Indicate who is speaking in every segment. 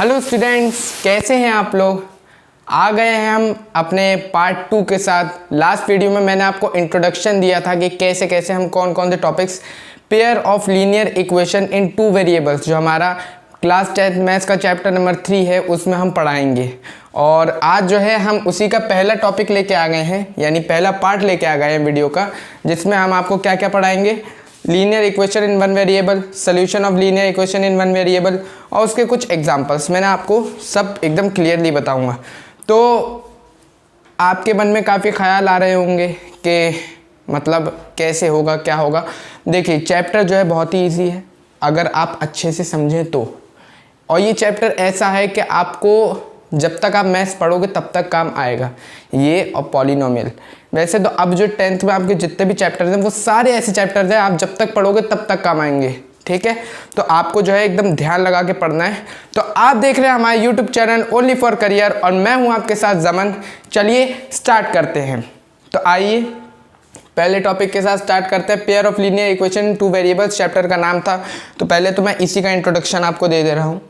Speaker 1: Hello students, कैसे हैं आप लोग। आ गए हैं हम अपने पार्ट 2 के साथ। लास्ट वीडियो में मैंने आपको इंट्रोडक्शन दिया था कि कैसे कैसे हम कौन कौन से topics pair of linear equation in two variables, जो हमारा क्लास 10 मैथ्स का चैप्टर नंबर 3 है, उसमें हम पढ़ाएंगे। और आज जो है हम उसी का पहला टॉपिक लेके आ गए हैं, यानी पहला पार्ट लेके आ गए हैं वीडियो का, जिसमें हम आपको क्या क्या पढ़ाएंगे। Linear equation in one variable, solution of linear equation in one variable और उसके कुछ एग्जांपल्स मैंने आपको सब एकदम क्लियरली बताऊंगा। तो आपके मन में काफ़ी ख्याल आ रहे होंगे कि मतलब कैसे होगा, क्या होगा। देखिए, चैप्टर जो है बहुत ही ईजी है अगर आप अच्छे से समझें तो। और ये चैप्टर ऐसा है कि आपको जब तक आप मैथ्स पढ़ोगे तब तक काम आएगा, ये और पॉलिनोमियल। वैसे तो अब जो 10th में आपके जितने भी चैप्टर्स हैं वो सारे ऐसे चैप्टर्स हैं, आप जब तक पढ़ोगे तब तक काम आएंगे, ठीक है। तो आपको जो है एकदम ध्यान लगा के पढ़ना है। तो आप देख रहे हैं हमारे YouTube channel only for career और मैं हूं आपके साथ जमन। चलिए स्टार्ट करते हैं। तो आइए पहले टॉपिक के साथ स्टार्ट करते हैं। Pair of linear equation in two variables chapter का नाम था। तो पहले तो मैं इसी का इंट्रोडक्शन आपको दे रहा हूँ।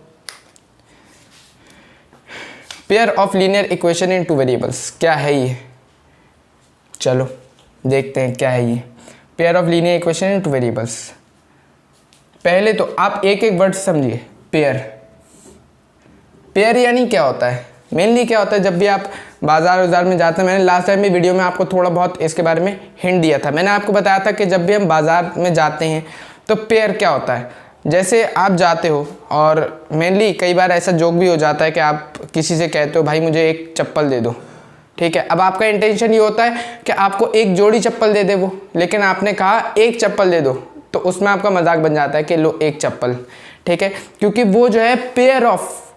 Speaker 1: Pair of linear equation in two variables क्या है ये, चलो देखते हैं क्या है ये pair of linear equation in two variables. पहले तो आप एक एक वर्ड समझिए। पेयर, पेयर यानी क्या होता है, मेनली क्या होता है। जब भी आप बाजार में जाते हैं, मैंने लास्ट टाइम भी वीडियो में आपको थोड़ा बहुत इसके बारे में हिंट दिया था। मैंने आपको बताया था कि जब भी हम बाजार में जाते हैं तो पेयर क्या होता है। जैसे आप जाते हो और मेनली कई बार ऐसा जोक भी हो जाता है कि आप किसी से कहते हो भाई मुझे एक चप्पल दे दो, ठीक है। अब आपका इंटेंशन ये होता है कि आपको एक जोड़ी चप्पल दे दे वो, लेकिन आपने कहा एक चप्पल दे दो, तो उसमें आपका मजाक बन जाता है कि लो एक चप्पल, ठीक है। क्योंकि वो जो है पेयर ऑफ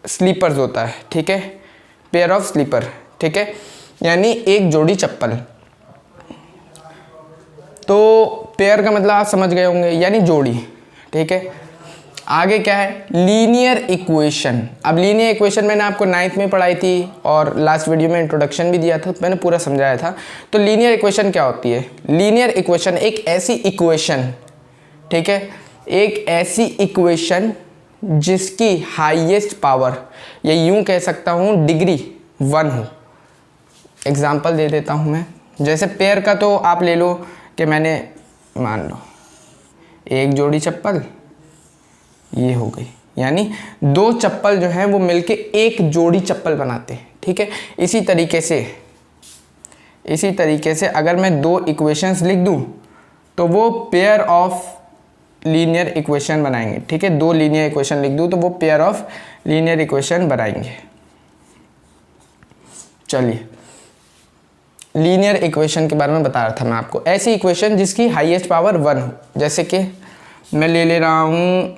Speaker 1: स्लीपर्स होता है, ठीक है, पेयर ऑफ स्लीपर, ठीक है, यानी एक जोड़ी चप्पल। तो पेयर का मतलब आप समझ गए होंगे, यानी जोड़ी, ठीक है। आगे क्या है, लीनियर इक्वेशन। अब लीनियर इक्वेशन मैंने आपको 9th में पढ़ाई थी और लास्ट वीडियो में इंट्रोडक्शन भी दिया था, मैंने पूरा समझाया था। तो लीनियर इक्वेशन क्या होती है। लीनियर इक्वेशन एक ऐसी इक्वेशन, ठीक है, एक ऐसी इक्वेशन जिसकी हाईएस्ट पावर, या यूं कह सकता हूं डिग्री 1 हो। एग्जाम्पल दे देता हूं मैं। जैसे पेयर का तो आप ले लो कि मैंने मान लो एक जोड़ी चप्पल, ये हो गई, यानी दो चप्पल जो हैं वो मिलके एक जोड़ी चप्पल बनाते हैं, ठीक है। इसी तरीके से अगर मैं दो इक्वेशंस लिख दूं तो वो पेयर ऑफ लीनियर इक्वेशन बनाएंगे, ठीक है। दो लीनियर इक्वेशन लिख दूं तो वो पेयर ऑफ लीनियर इक्वेशन बनाएंगे। चलिए, लीनियर इक्वेशन के बारे में बता रहा था मैं आपको। ऐसी इक्वेशन जिसकी हाईएस्ट पावर 1 हो। जैसे कि मैं ले रहा हूँ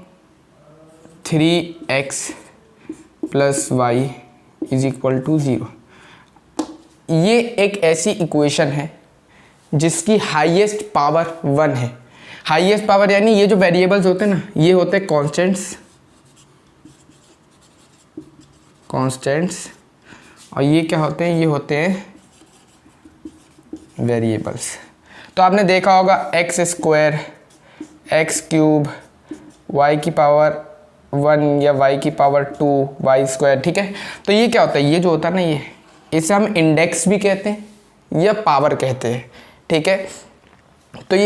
Speaker 1: 3x + y = 0। ये एक ऐसी इक्वेशन है जिसकी हाईएस्ट पावर 1 है। हाईएस्ट पावर यानी ये जो वेरिएबल्स होते हैं ना, ये होते हैं कॉन्स्टेंट्स, और ये क्या होते हैं, ये होते हैं वेरिएबल्स। तो आपने देखा होगा x² x³ y⁻1 या y⁻2 y², ठीक है। तो ये क्या होता है, ये जो होता है ना, ये इसे हम इंडेक्स भी कहते हैं या पावर कहते हैं, ठीक है। तो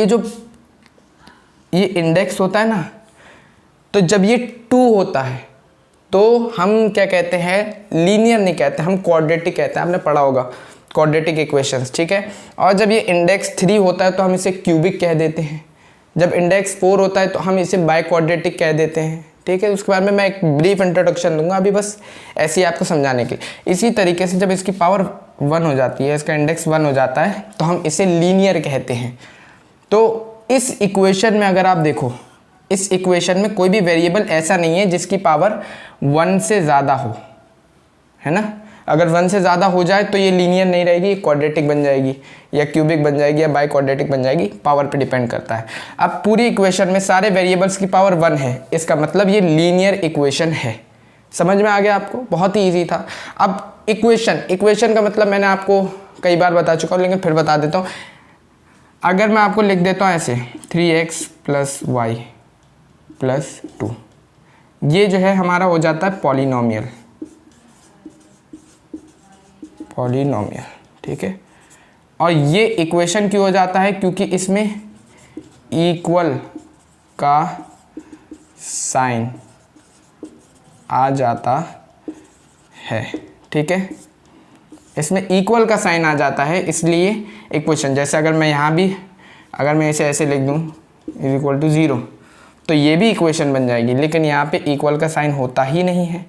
Speaker 1: ये इंडेक्स होता है ना, तो जब ये 2 होता है तो हम क्या कहते हैं, लीनियर नहीं कहते, हम क्वाड्रेटिक कहते हैं। आपने पढ़ा होगा क्वाड्रेटिक इक्वेशंस, ठीक है। और जब ये इंडेक्स 3 होता है तो हम इसे क्यूबिक कह देते हैं। जब इंडेक्स 4 होता है तो हम इसे बाई क्वाड्रेटिक कह देते हैं, ठीक है। उसके बारे में मैं एक ब्रीफ इंट्रोडक्शन दूंगा अभी, बस ऐसे ही आपको समझाने के लिए। इसी तरीके से जब इसकी पावर 1 हो जाती है, इसका इंडेक्स 1 हो जाता है, तो हम इसे लीनियर कहते हैं। तो इस इक्वेशन में अगर आप देखो, इस इक्वेशन में कोई भी वेरिएबल ऐसा नहीं है जिसकी पावर 1 से ज़्यादा हो, है ना। अगर 1 से ज़्यादा हो जाए तो ये लीनियर नहीं रहेगी, क्वाड्रेटिक बन जाएगी या क्यूबिक बन जाएगी या बाई क्वाड्रेटिक बन जाएगी, पावर पे डिपेंड करता है। अब पूरी इक्वेशन में सारे वेरिएबल्स की पावर 1 है, इसका मतलब ये लीनियर इक्वेशन है। समझ में आ गया आपको, बहुत ही ईजी था। अब इक्वेशन का मतलब मैंने आपको कई बार बता चुका हूँ, लेकिन फिर बता देता हूँ। अगर मैं आपको लिख देता हूँ ऐसे 3x + y + 2, ये जो है हमारा हो जाता है पॉलिनोमियल, ठीक है। और ये इक्वेशन क्यों हो जाता है, क्योंकि इसमें इक्वल का साइन आ जाता है, ठीक है। इसमें इक्वल का साइन आ जाता है, इसलिए इक्वेशन, जैसे अगर मैं यहाँ भी अगर मैं इसे ऐसे लिख दूँ इज इक्वल टू 0, तो ये भी इक्वेशन बन जाएगी, लेकिन यहाँ पे इक्वल का साइन होता ही नहीं है,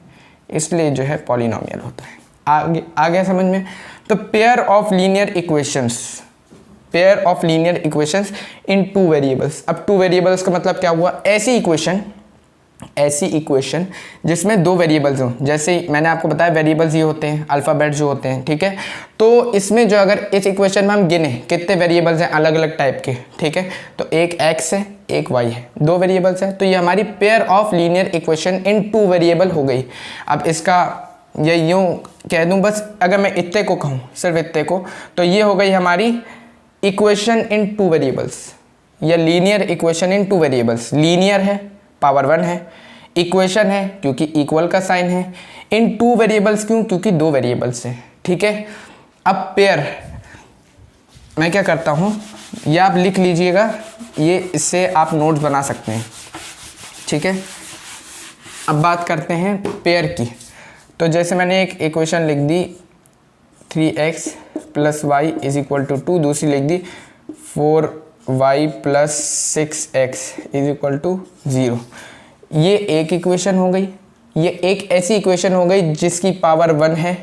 Speaker 1: इसलिए जो है पॉलिनोमियल होता है। आ गया समझ में। तो pair of linear equations in two variables. अब टू वेरिएबल्स का मतलब क्या हुआ, ऐसी इक्वेशन जिसमें दो वेरिएबल्स हों। जैसे मैंने आपको बताया वेरिएबल्स ये होते हैं, अल्फ़ाबेट जो होते हैं, ठीक है। तो इसमें जो अगर इस इक्वेशन में हम गिने कितने वेरिएबल्स हैं अलग अलग टाइप के, ठीक है, तो एक x है एक y है, दो वेरिएबल्स हैं, तो ये हमारी pair of linear equation in two variable हो गई। अब इसका ये यूँ कह दूँ बस, अगर मैं इतने को कहूँ, सिर्फ इतने को, तो ये हो गई हमारी इक्वेशन इन टू वेरिएबल्स या linear equation in two variables. Linear है, पावर 1 है, इक्वेशन है क्योंकि इक्वल का साइन है, इन टू वेरिएबल्स क्यों, क्योंकि दो वेरिएबल्स हैं, ठीक है। अब पेयर मैं क्या करता हूँ, ये आप लिख लीजिएगा, ये इससे आप नोट्स बना सकते हैं, ठीक है। अब बात करते हैं पेयर की। तो जैसे मैंने एक इक्वेशन लिख दी 3x + y = 2, दूसरी लिख दी 4y + 6x = 0। ये एक इक्वेशन हो गई, ये एक ऐसी इक्वेशन हो गई जिसकी पावर 1 है,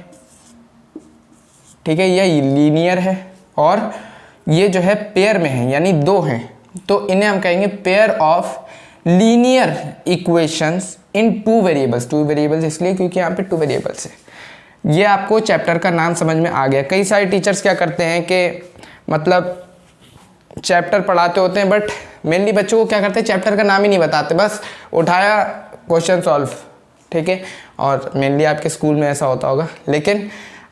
Speaker 1: ठीक है, ये लीनियर है और ये जो है पेयर में है, यानी दो हैं, तो इन्हें हम कहेंगे pair of linear equations in two variables. Two variables इसलिए क्योंकि यहाँ पे टू वेरिएबल्स है। ये आपको चैप्टर का नाम समझ में आ गया। कई सारे टीचर्स क्या करते हैं कि मतलब चैप्टर पढ़ाते होते हैं, बट मेनली बच्चों को क्या करते हैं, चैप्टर का नाम ही नहीं बताते, बस उठाया क्वेश्चन सॉल्व, ठीक है। और मेनली आपके स्कूल में ऐसा होता होगा, लेकिन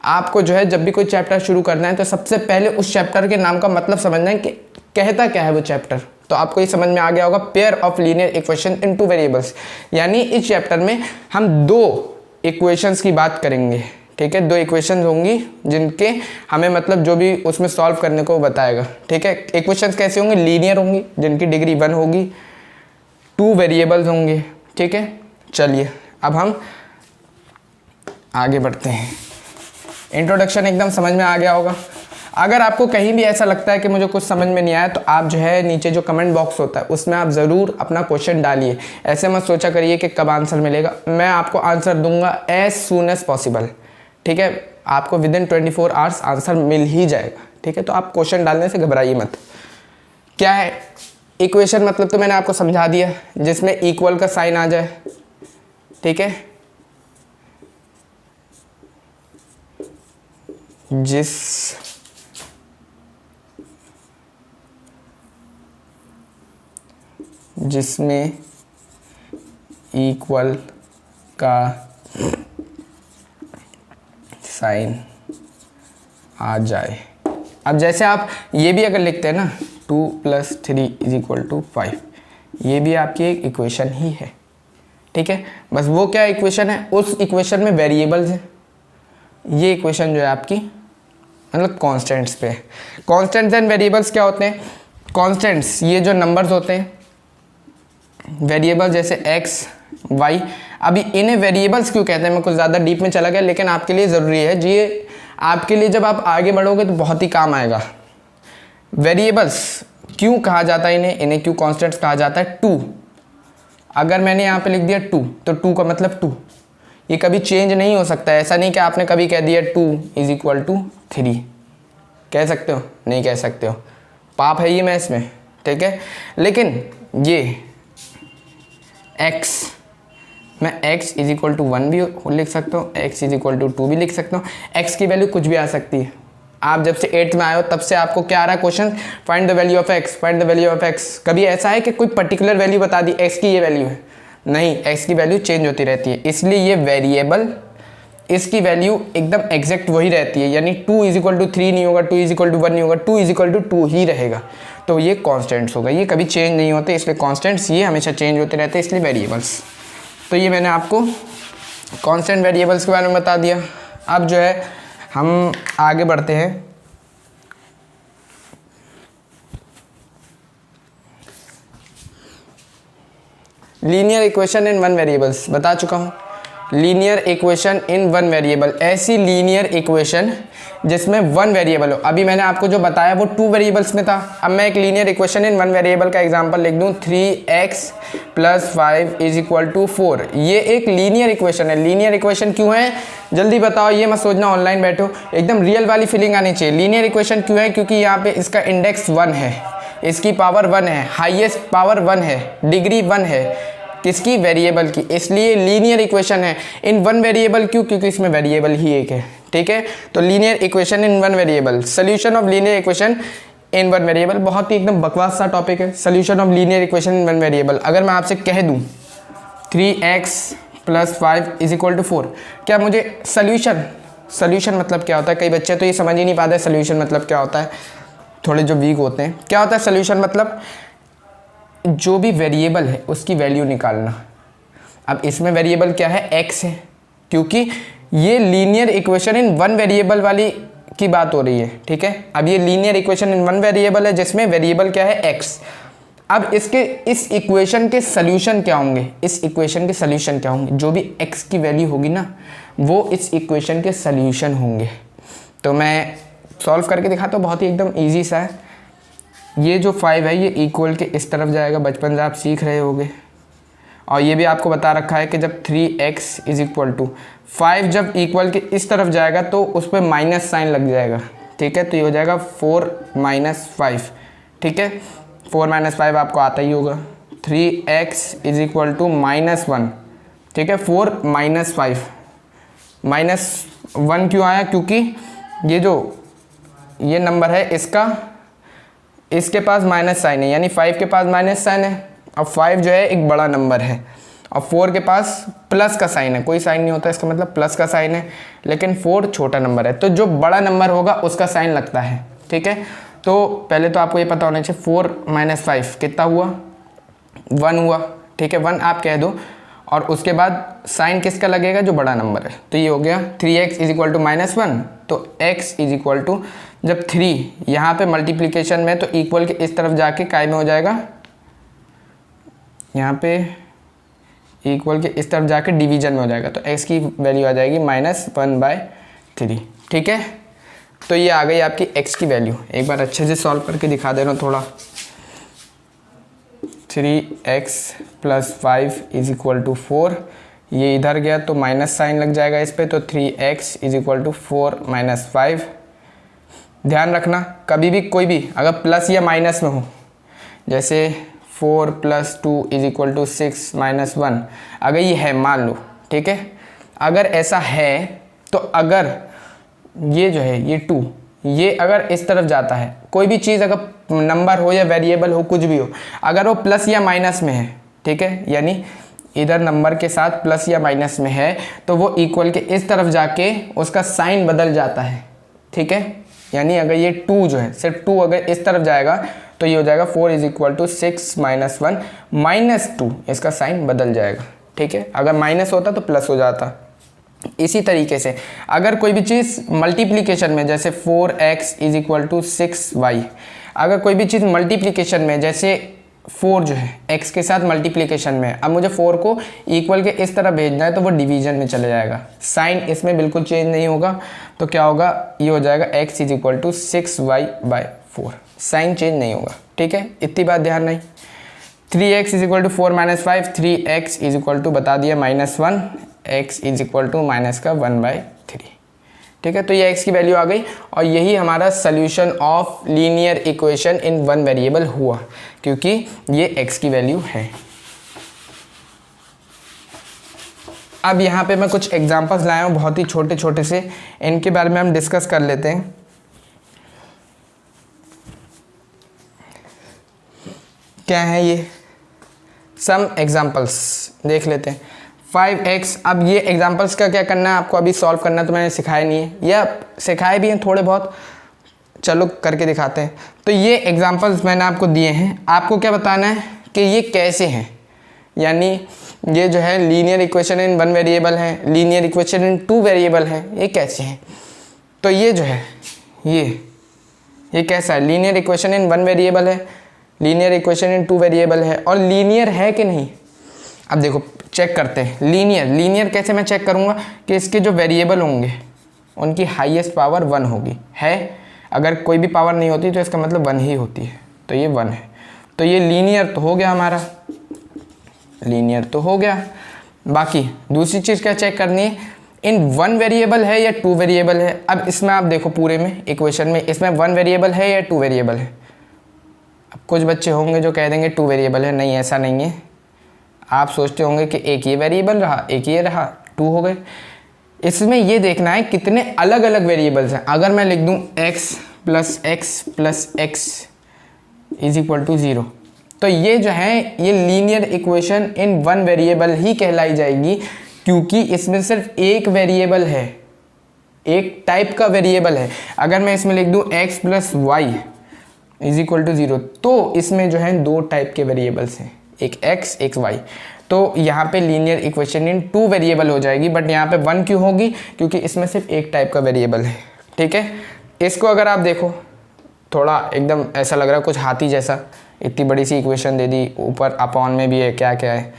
Speaker 1: आपको जो है जब भी कोई चैप्टर शुरू करना है तो सबसे पहले उस चैप्टर के नाम का मतलब समझना है कि कहता क्या है वो चैप्टर। तो आपको ये समझ में आ गया होगा, pair of linear equation in two variables, यानी इस चैप्टर में हम दो इक्वेशंस की बात करेंगे, ठीक है। दो इक्वेशंस होंगी जिनके हमें मतलब जो भी उसमें सॉल्व करने को बताएगा, ठीक है। इक्वेशंस कैसे होंगे, लीनियर होंगी जिनकी डिग्री 1 होगी, टू वेरिएबल्स होंगे, ठीक है। चलिए अब हम आगे बढ़ते हैं। इंट्रोडक्शन एकदम समझ में आ गया होगा। अगर आपको कहीं भी ऐसा लगता है कि मुझे कुछ समझ में नहीं आया, तो आप जो है नीचे जो कमेंट बॉक्स होता है उसमें आप ज़रूर अपना क्वेश्चन डालिए। ऐसे मत सोचा करिए कि कब आंसर मिलेगा, मैं आपको आंसर दूंगा एज सून एज पॉसिबल, ठीक है। आपको विदिन 24 आवर्स आंसर मिल ही जाएगा, ठीक है। तो आप क्वेश्चन डालने से घबराइए मत। क्या है इक्वेशन, मतलब तो मैंने आपको समझा दिया, जिसमें इक्वल का साइन आ जाए, ठीक है, जिसमें इक्वल का साइन आ जाए। अब जैसे आप ये भी अगर लिखते हैं ना 2 + 3 = 5, ये भी आपकी एक इक्वेशन ही है, ठीक है। बस वो क्या इक्वेशन है, उस इक्वेशन में वेरिएबल्स हैं। ये इक्वेशन जो है आपकी मतलब कांस्टेंट्स पे है। कांस्टेंट्स एंड वेरिएबल्स क्या होते हैं, कांस्टेंट्स ये जो नंबर्स होते हैं, वेरिएबल जैसे x, y। अभी इन्हें वेरिएबल्स क्यों कहते हैं, मैं कुछ ज़्यादा डीप में चला गया, लेकिन आपके लिए ज़रूरी है जी, ये आपके लिए जब आप आगे बढ़ोगे तो बहुत ही काम आएगा। वेरिएबल्स क्यों कहा जाता है इन्हें क्यों कांस्टेंट्स कहा जाता है, 2। अगर मैंने यहाँ पे लिख दिया 2, तो 2 का मतलब 2, ये कभी चेंज नहीं हो सकता है। ऐसा नहीं कि आपने कभी कह दिया 2 = 3, कह सकते हो, नहीं कह सकते हो, पाप है ये मैथ्स में, ठीक है। लेकिन ये x, मैं x = 1 भी लिख सकता हूँ, x = 2 भी लिख सकता हूँ। x की वैल्यू कुछ भी आ सकती है। आप जब से 8th में आए हो तब से आपको क्या आ रहा है question, find the value of x, find the value of x। कभी ऐसा है कि कोई पर्टिकुलर वैल्यू बता दी x की ये वैल्यू है, नहीं, x की वैल्यू चेंज होती रहती है, इसलिए ये वेरिएबल, इसकी वैल्यू एकदम एग्जैक्ट वही रहती है, यानी 2 = 3 नहीं होगा, 2 = 1 नहीं होगा, 2 = 2 ही रहेगा। तो ये कांस्टेंट्स होगा, ये कभी चेंज नहीं होते, इसलिए कांस्टेंट्स ये हमेशा चेंज होते रहते हैं, इसलिए वेरिएबल्स। तो ये मैंने आपको कांस्टेंट वेरिएबल्स के बारे में बता दिया। अब जो है हम आगे बढ़ते हैं। Linear equation in one variables बता चुका हूँ। Linear equation in one variable, ऐसी लीनियर इक्वेशन जिसमें वन वेरिएबल हो। अभी मैंने आपको जो बताया वो टू वेरिएबल्स में था। अब मैं एक linear equation in one variable का एग्जांपल लिख दूँ, 3x + 5 = 4। ये एक लीनियर इक्वेशन है। लीनियर इक्वेशन क्यों है जल्दी बताओ, ये मत सोचना ऑनलाइन बैठो, एकदम रियल वाली फीलिंग आनी चाहिए। लीनियर इक्वेशन क्यों है? क्योंकि यहाँ पे इसका इंडेक्स 1 है, इसकी पावर 1 है, हाईएस्ट पावर 1 है, डिग्री 1 है, किसकी? वेरिएबल की, इसलिए लीनियर इक्वेशन है इन वन वेरिएबल। क्यों? क्योंकि इसमें वेरिएबल ही एक है। ठीक है, तो linear equation in one variable, solution of linear equation in one variable, बहुत ही एकदम बकवास सा टॉपिक है। Solution of linear equation in one variable, अगर मैं आपसे कह दूं 3x + 5 = 4, क्या मुझे सोल्यूशन मतलब क्या होता है? कई बच्चे तो ये समझ ही नहीं पाते सोल्यूशन मतलब क्या होता है, थोड़े जो वीक होते हैं। क्या होता है सोल्यूशन मतलब? जो भी वेरिएबल है उसकी वैल्यू निकालना। अब इसमें वेरिएबल क्या है? x है, क्योंकि ये linear equation in one variable वाली की बात हो रही है। ठीक है, अब ये linear equation in one variable है जिसमें वेरिएबल क्या है? x। अब इस इक्वेशन के सॉल्यूशन क्या होंगे? इस इक्वेशन के सॉल्यूशन क्या होंगे? जो भी x की वैल्यू होगी ना, वो इस इक्वेशन के सॉल्यूशन होंगे। तो मैं सॉल्व करके दिखाता हूँ, बहुत ही एकदम ईजी सा है। ये जो 5 है ये इक्वल के इस तरफ जाएगा, बचपन से आप सीख रहे होगे। और ये भी आपको बता रखा है कि जब 3x = 5 जब इक्वल के इस तरफ जाएगा तो उस पर माइनस साइन लग जाएगा। ठीक है, तो ये हो जाएगा 4 - 5। ठीक है, 4 - 5 आपको आता ही होगा। 3x = -1। ठीक है, 4 - 5, -1 क्यों आया? क्योंकि ये नंबर है इसके पास माइनस साइन है, यानी 5 के पास माइनस साइन है। अब 5 जो है एक बड़ा नंबर है और 4 के पास प्लस का साइन है, कोई साइन नहीं होता इसका मतलब प्लस का साइन है, लेकिन 4 छोटा नंबर है, तो जो बड़ा नंबर होगा उसका साइन लगता है। ठीक है, तो पहले तो आपको ये पता होना चाहिए 4 - 5 कितना हुआ? 1 हुआ। ठीक है, 1 आप कह दो, और उसके बाद साइन किसका लगेगा? जो बड़ा नंबर है। तो ये हो गया 3x = -1, तो x = जब 3 यहाँ पे मल्टीप्लिकेशन में तो इक्वल के इस तरफ जाके काय में हो जाएगा, यहाँ पे इक्वल के इस तरफ जाके डिवीजन में हो जाएगा, तो x की वैल्यू आ जाएगी -1/3। ठीक है, तो ये आ गई आपकी x की वैल्यू। एक बार अच्छे से सॉल्व करके दिखा दे रहा हूँ थोड़ा। 3x + 5 = 4, ये इधर गया तो माइनस साइन लग जाएगा इस पे, तो 3x = 4 - 5। ध्यान रखना कभी भी कोई भी अगर प्लस या माइनस में हो, जैसे 4 + 2 = 6 - 1, अगर ये है मान लो। ठीक है, अगर ऐसा है तो अगर ये जो है ये 2 ये अगर इस तरफ जाता है, कोई भी चीज़ अगर नंबर हो या वेरिएबल हो कुछ भी हो, अगर वो प्लस या माइनस में है, ठीक है, यानी इधर नंबर के साथ प्लस या माइनस में है, तो वो इक्वल के इस तरफ जाके उसका साइन बदल जाता है। ठीक है, यानी अगर ये 2 जो है सिर्फ 2 अगर इस तरफ जाएगा तो ये हो जाएगा 4 = 6 - 1 -2, इसका साइन बदल जाएगा। ठीक है, अगर माइनस होता तो प्लस हो जाता। इसी तरीके से अगर कोई भी चीज़ मल्टीप्लिकेशन में, जैसे 4x = 6y, अगर कोई भी चीज़ मल्टीप्लिकेशन में, जैसे 4 जो है x के साथ मल्टीप्लिकेशन में, अब मुझे 4 को इक्वल के इस तरह भेजना है तो वो डिवीजन में चले जाएगा, साइन इसमें बिल्कुल चेंज नहीं होगा। तो क्या होगा? ये हो जाएगा x = 6y/4, साइन चेंज नहीं होगा। ठीक है, इतनी बात ध्यान नहीं। 3x = 4 - 5, 3x = बता दिया -1, x = -1/3। ठीक है, तो ये x की वैल्यू आ गई और यही हमारा solution of linear equation in one variable हुआ, क्योंकि ये x की वैल्यू है। अब यहाँ पे मैं कुछ एग्जांपल्स लाया हूँ बहुत ही छोटे छोटे से, इनके बारे में हम डिस्कस कर लेते हैं। क्या है ये? सम एग्जांपल्स देख लेते हैं। 5x, अब ये एग्जांपल्स का क्या करना है आपको, अभी सॉल्व करना तो मैंने सिखाया नहीं है, या सिखाए भी हैं थोड़े बहुत, चलो करके दिखाते हैं। तो ये एग्जांपल्स मैंने आपको दिए हैं, आपको क्या बताना है कि ये कैसे हैं, यानी ये जो है linear equation in one variable है, linear equation in two variable है, ये कैसे हैं? तो ये जो है ये कैसा है? Linear equation in one variable है, linear equation in two variable है, और लीनियर है कि नहीं? अब देखो चेक करते हैं लीनियर कैसे मैं चेक करूँगा कि इसके जो वेरिएबल होंगे उनकी हाईएस्ट पावर 1 होगी, है? अगर कोई भी पावर नहीं होती तो इसका मतलब 1 ही होती है, तो ये 1 है, तो ये लीनियर तो हो गया हमारा, लीनियर तो हो गया। बाकी दूसरी चीज़ क्या चेक करनी है, इन वन वेरिएबल है या टू वेरिएबल है। अब इसमें आप देखो पूरे में इक्वेशन में इसमें वन वेरिएबल है या टू वेरिएबल है। अब कुछ बच्चे होंगे जो कह देंगे टू वेरिएबल है, नहीं ऐसा नहीं है। आप सोचते होंगे कि एक ये वेरिएबल रहा एक ये रहा, टू हो गए। इसमें ये देखना है कितने अलग अलग वेरिएबल्स हैं। अगर मैं लिख दूं x plus x is equal to 0, तो ये जो है ये linear equation in one variable ही कहलाई जाएगी, क्योंकि इसमें सिर्फ एक वेरिएबल है, एक टाइप का वेरिएबल है। अगर मैं इसमें लिख दूं x plus y is equal to 0, तो इसमें जो है दो टाइप के वेरिएबल्स हैं, एक x एक y, तो यहाँ पे linear equation in two variable हो जाएगी। बट यहाँ पे 1 क्यों होगी? क्योंकि इसमें सिर्फ एक टाइप का वेरिएबल है, ठीक है। इसको अगर आप देखो थोड़ा एकदम ऐसा लग रहा है कुछ हाथी जैसा, इतनी बड़ी सी इक्वेशन दे दी, ऊपर अपॉन में भी है, क्या क्या है,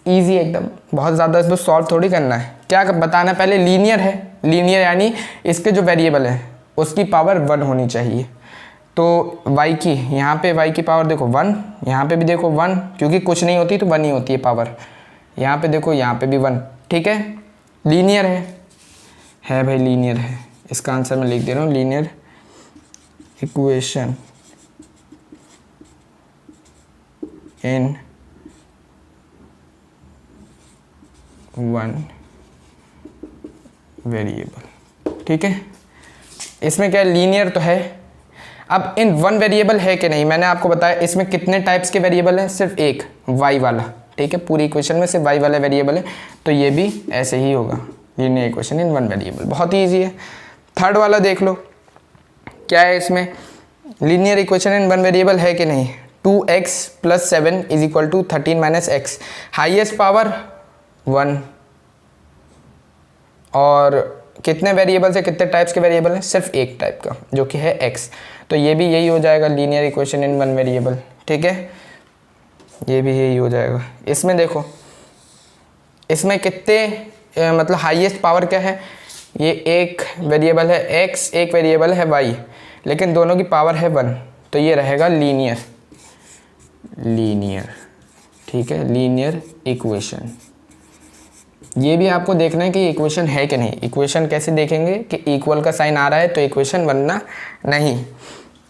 Speaker 1: ईजी एकदम, बहुत ज़्यादा इसको सॉल्व थोड़ी करना है। क्या बताना, पहले लीनियर है, लीनियर यानी इसके जो वेरिएबल है उसकी पावर 1 होनी चाहिए। तो y की यहाँ पे y की पावर देखो 1, यहाँ पे भी देखो 1, क्योंकि कुछ नहीं होती तो 1 ही होती है पावर। यहाँ पे देखो यहाँ पे भी 1, ठीक है, लीनियर है भाई, लीनियर है। इसका आंसर मैं लिख दे रहा हूँ, linear equation in one variable, ठीक है। इसमें क्या लीनियर तो है। अब इन वन वेरिएबल है कि नहीं, मैंने आपको बताया इसमें कितने टाइप्स के वेरिएबल हैं, सिर्फ एक y वाला, ठीक है। पूरी इक्वेशन में सिर्फ y वाला वेरिएबल है, तो ये भी ऐसे ही होगा, linear equation in one variable, बहुत ही ईजी है। थर्ड वाला देख लो क्या है, इसमें linear equation in one variable है कि नहीं। 2x plus 7 is equal to 13 minus x, highest power 1, और कितने वेरिएबल से कितने टाइप्स के वेरिएबल हैं, सिर्फ एक टाइप का जो कि है x, तो ये भी यही हो जाएगा linear equation in one variable, ठीक है, ये भी यही हो जाएगा। इसमें देखो इसमें कितने मतलब हाईएस्ट पावर क्या है, ये एक वेरिएबल है x, एक वेरिएबल है y, लेकिन दोनों की पावर है 1, तो ये रहेगा लीनियर, ठीक है, लीनियर इक्वेशन। ये भी आपको देखना है कि इक्वेशन है कि नहीं। इक्वेशन कैसे देखेंगे कि इक्वल का साइन आ रहा है तो इक्वेशन बनना नहीं।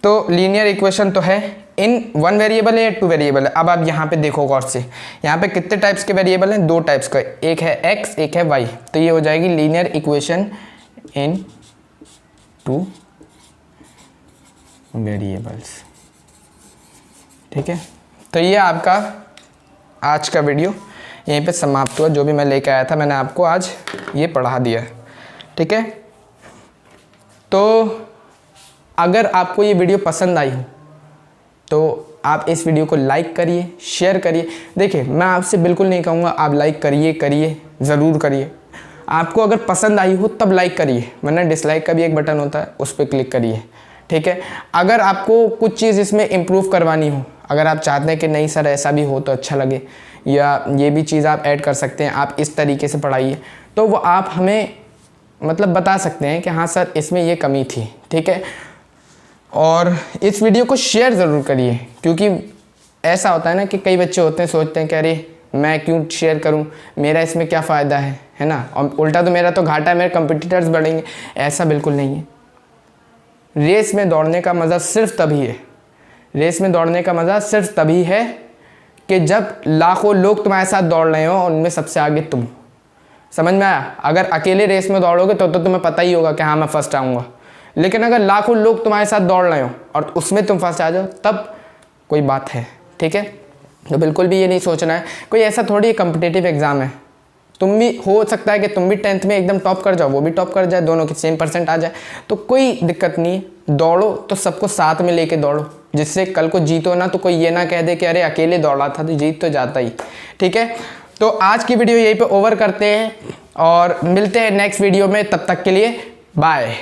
Speaker 1: तो लीनियर इक्वेशन तो है, इन वन वेरिएबल है या टू वेरिएबल है। अब आप यहाँ पे देखो गौर से, यहाँ पे कितने टाइप्स के वेरिएबल हैं, दो टाइप्स का, एक है x एक है y, तो ये हो जाएगी linear equation in two variables, ठीक है। तो ये आपका आज का वीडियो यहीं पे समाप्त हुआ। जो भी मैं लेके आया था मैंने आपको आज ये पढ़ा दिया, ठीक है। तो अगर आपको ये वीडियो पसंद आई हो तो आप इस वीडियो को लाइक करिए, शेयर करिए। देखिए मैं आपसे बिल्कुल नहीं कहूँगा आप लाइक करिए, ज़रूर करिए। आपको अगर पसंद आई हो तब लाइक करिए, वरना डिसलाइक का भी एक बटन होता है, उस पर क्लिक करिए, ठीक है। अगर आपको कुछ चीज़ इसमें इम्प्रूव करवानी हो, अगर आप चाहते हैं कि नहीं सर ऐसा भी हो तो अच्छा लगे, या ये भी चीज़ आप ऐड कर सकते हैं, आप इस तरीके से पढ़ाइए, तो वो आप हमें मतलब बता सकते हैं कि हाँ सर इसमें ये कमी थी, ठीक है। और इस वीडियो को शेयर ज़रूर करिए, क्योंकि ऐसा होता है ना कि कई बच्चे होते हैं सोचते हैं कि अरे मैं क्यों शेयर करूं, मेरा इसमें क्या फ़ायदा है ना, और उल्टा तो मेरा तो घाटा है, मेरे कंपटीटर्स बढ़ेंगे। ऐसा बिल्कुल नहीं है। रेस में दौड़ने का मज़ा सिर्फ तभी है, रेस में दौड़ने का मज़ा सिर्फ तभी है कि जब लाखों लोग तुम्हारे साथ दौड़ रहे हो और उनमें सबसे आगे तुम। समझ में आया? अगर अकेले रेस में दौड़ोगे तो तुम्हें पता ही होगा कि हाँ मैं फर्स्ट आऊँगा, लेकिन अगर लाखों लोग तुम्हारे साथ दौड़ रहे हो और उसमें तुम फर्स्ट आ जाओ तब कोई बात है, ठीक है। तो बिल्कुल भी ये नहीं सोचना है, कोई ऐसा थोड़ी कॉम्पिटिटिव एग्ज़ाम है। तुम भी हो सकता है कि तुम भी 10th में एकदम टॉप कर जाओ, वो भी टॉप कर जाए, दोनों की सेम % आ जाए, तो कोई दिक्कत नहीं। दौड़ो तो सबको साथ में लेके दौड़ो, जिससे कल को जीतो ना तो कोई ये ना कह दे कि अरे अकेले दौड़ा था, तो जीत तो जाता ही, ठीक है। तो आज की वीडियो यहीं पे ओवर करते हैं और मिलते हैं नेक्स्ट वीडियो में, तब तक के लिए बाय।